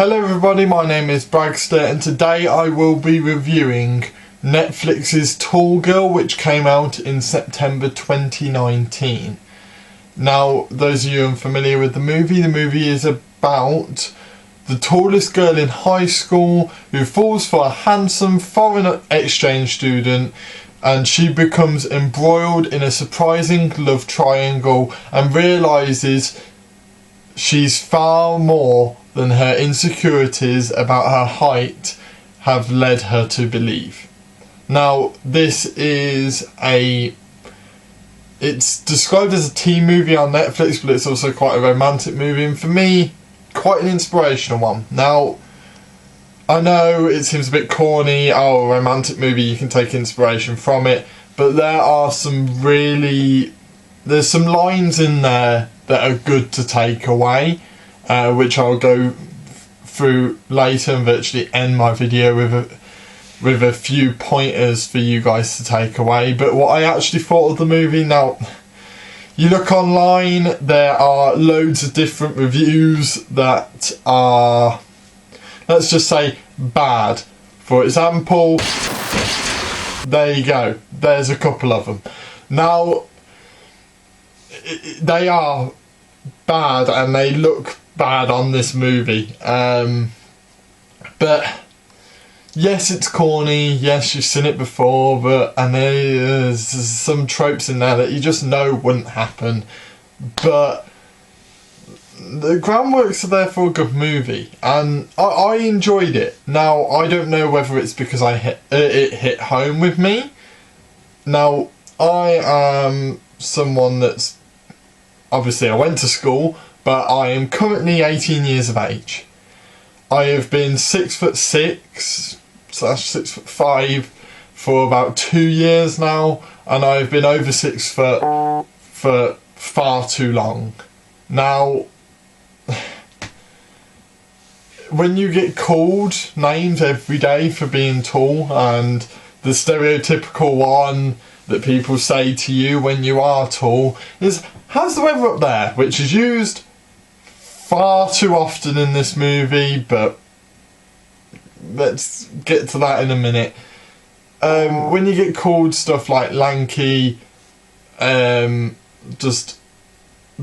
Hello everybody, my name is Bragster and today I will be reviewing Netflix's Tall Girl, which came out in September 2019. Now, those of you unfamiliar with the movie is about the tallest girl in high school who falls for a handsome foreign exchange student, and she becomes embroiled in a surprising love triangle and realises she's far more than her insecurities about her height have led her to believe. Now, this is it's described as a teen movie on Netflix, but it's also quite a romantic movie, and for me, quite an inspirational one. Now, I know it seems a bit corny, a romantic movie, you can take inspiration from it, but there's some lines in there that are good to take away, which I'll go through later and virtually end my video with a few pointers for you guys to take away. But what I actually thought of the movie, now, you look online, there are loads of different reviews that are, let's just say, bad. For example, there you go, there's a couple of them. Now, they are bad and they look bad on this movie, but yes, it's corny, yes, you've seen it before, and there's some tropes in there that you just know wouldn't happen, but the groundworks are there for a good movie, and I enjoyed it. Now, I don't know whether it's because it hit home with me. Now, I am someone that's, obviously I went to school, but I am currently 18 years of age. I have been 6'6/6'5" for about 2 years now, and I've been over 6 foot for far too long. Now, when you get called names every day for being tall, and the stereotypical one that people say to you when you are tall is, "How's the weather up there?" which is used far too often in this movie, but let's get to that in a minute. When you get called stuff like lanky, just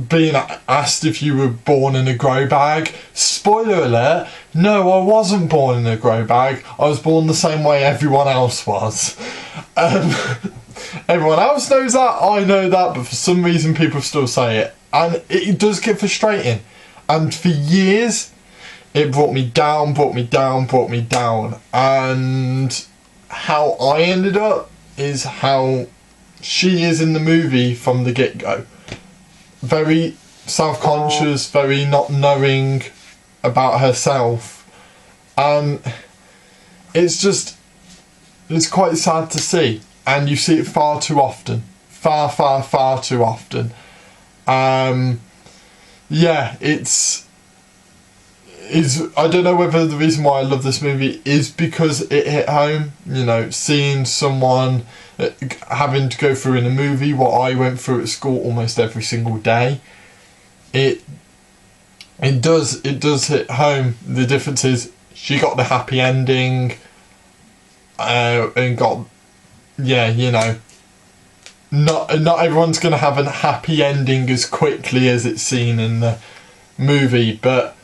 being asked if you were born in a grow bag. Spoiler alert, no, I wasn't born in a grow bag. I was born the same way everyone else was. Everyone else knows that, I know that, but for some reason people still say it. And it does get frustrating. And for years, it brought me down. And how I ended up is how she is in the movie from the get-go. Very self-conscious, very not knowing about herself. And it's quite sad to see. And you see it far too often. Far too often. Yeah, I don't know whether the reason why I love this movie is because it hit home. You know, seeing someone having to go through in a movie what I went through at school almost every single day. It does hit home. The difference is she got the happy ending, and got, yeah, you know, not everyone's gonna have a happy ending as quickly as it's seen in the movie, but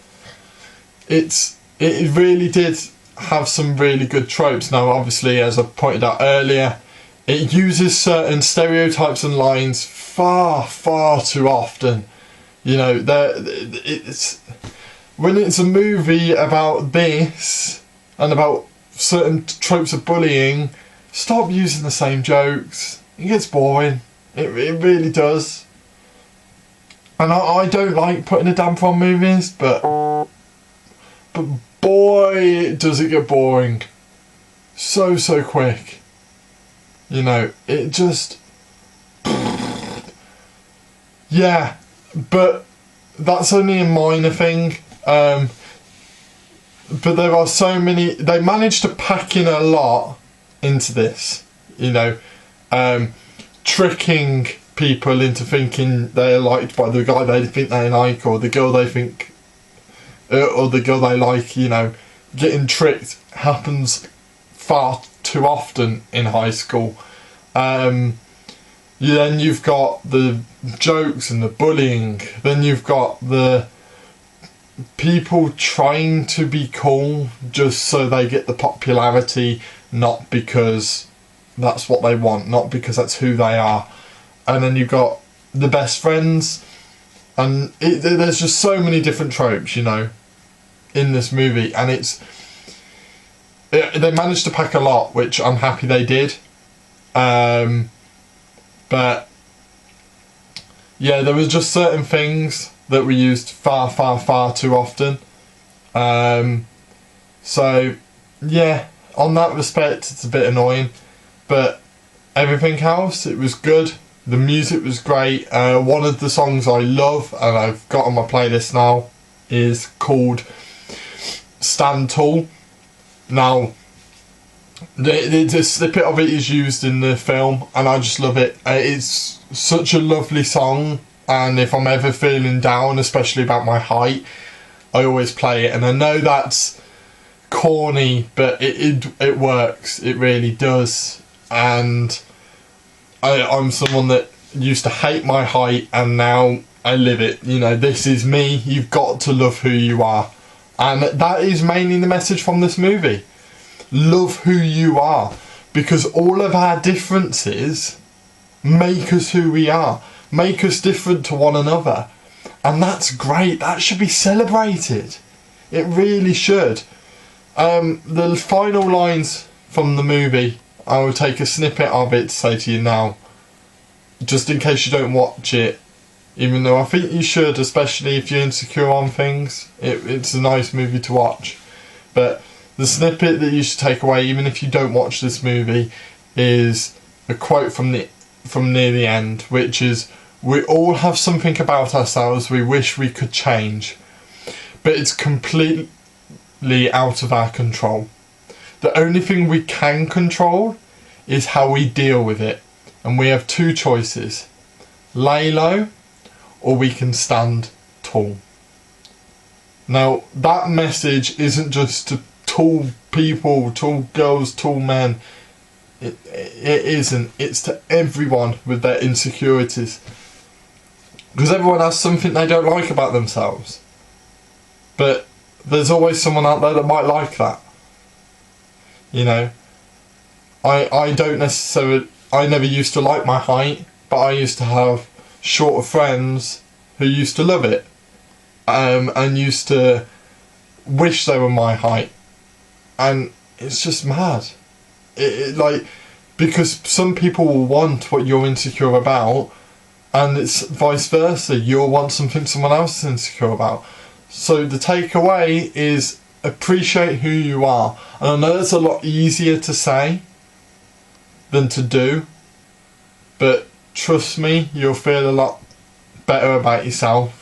it really did have some really good tropes. Now, obviously, as I pointed out earlier, it uses certain stereotypes and lines far too often. You know, when it's a movie about this and about certain tropes of bullying, stop using the same jokes. It gets boring. It really does. And I don't like putting a damper on movies, but boy, does it get boring. So quick. You know, it just... Yeah, but that's only a minor thing. But there are so many... They managed to pack in a lot into this, you know. Tricking people into thinking they're liked by the guy they think they like, or the girl they think or the girl they like, you know, getting tricked happens far too often in high school. Then you've got the jokes and the bullying. Then you've got the people trying to be cool just so they get the popularity, not because that's what they want, not because that's who they are. And then you've got the best friends, and there's just so many different tropes, you know, in this movie, and they managed to pack a lot, which I'm happy they did. But yeah, there was just certain things that were used far, far, far too often. So yeah, on that respect, it's a bit annoying. But everything else, it was good. The music was great. One of the songs I love, and I've got on my playlist now, is called Stand Tall. Now, the snippet of it is used in the film, and I just love it. It's such a lovely song, and if I'm ever feeling down, especially about my height, I always play it. And I know that's corny, but it works. It really does. And I'm someone that used to hate my height, and now I live it. You know, this is me. You've got to love who you are. And that is mainly the message from this movie. Love who you are. Because all of our differences make us who we are. Make us different to one another. And that's great. That should be celebrated. It really should. The final lines from the movie, I will take a snippet of it to say to you now, just in case you don't watch it, even though I think you should, especially if you're insecure on things. It's a nice movie to watch. But the snippet that you should take away, even if you don't watch this movie, is a quote from near the end, which is, "We all have something about ourselves we wish we could change, but it's completely out of our control. The only thing we can control is how we deal with it, and we have two choices: lay low, or we can stand tall." Now, that message isn't just to tall people, tall girls, tall men. It isn't. It's to everyone with their insecurities. Because everyone has something they don't like about themselves. But there's always someone out there that might like that. You know, I don't necessarily, I never used to like my height, but I used to have shorter friends who used to love it, and used to wish they were my height, and it's just mad. Like, because some people will want what you're insecure about, and it's vice versa. You'll want something someone else is insecure about. So the takeaway is appreciate who you are. And I know it's a lot easier to say than to do, but trust me, you'll feel a lot better about yourself.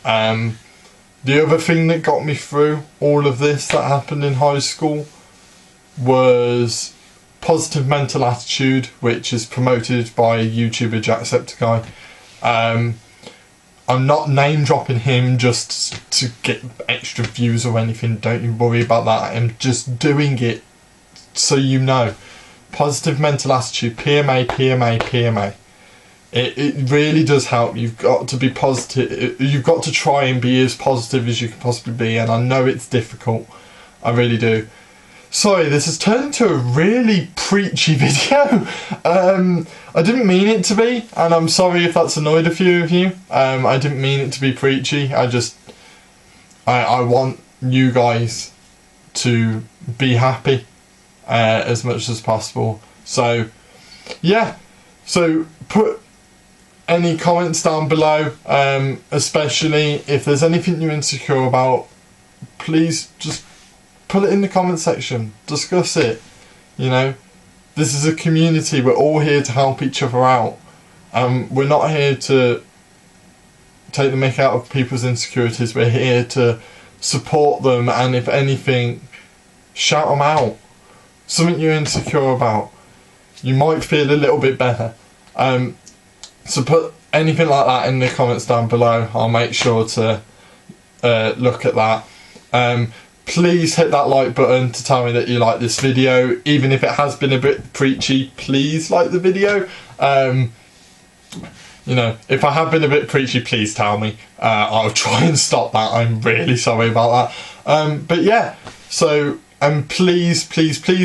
The other thing that got me through all of this that happened in high school was positive mental attitude, which is promoted by YouTuber Jacksepticeye. I'm not name dropping him just to get extra views or anything, don't you worry about that. I'm just doing it so you know. Positive mental attitude, PMA, PMA, PMA. It really does help. You've got to be positive. You've got to try and be as positive as you can possibly be, and I know it's difficult. I really do. Sorry, this has turned into a really preachy video. I didn't mean it to be, and I'm sorry if that's annoyed a few of you. I didn't mean it to be preachy. I want you guys to be happy as much as possible. So, yeah. So, put any comments down below, especially if there's anything you're insecure about. Please just put it in the comment section. Discuss it. You know, this is a community. We're all here to help each other out. We're not here to take the mick out of people's insecurities. We're here to support them, and if anything, shout them out. Something you're insecure about, you might feel a little bit better. So put anything like that in the comments down below. I'll make sure to look at that. Please hit that like button to tell me that you like this video. Even if it has been a bit preachy, please like the video. You know, if I have been a bit preachy, please tell me. I'll try and stop that. I'm really sorry about that. But yeah, so, and please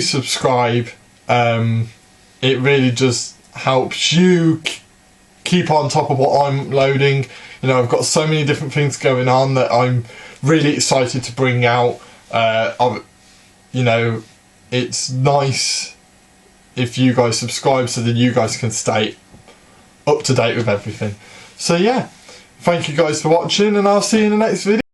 subscribe. It really just helps you keep on top of what I'm loading. You know, I've got so many different things going on that I'm really excited to bring out. You know, it's nice if you guys subscribe so that you guys can stay up to date with everything. So yeah, thank you guys for watching, and I'll see you in the next video.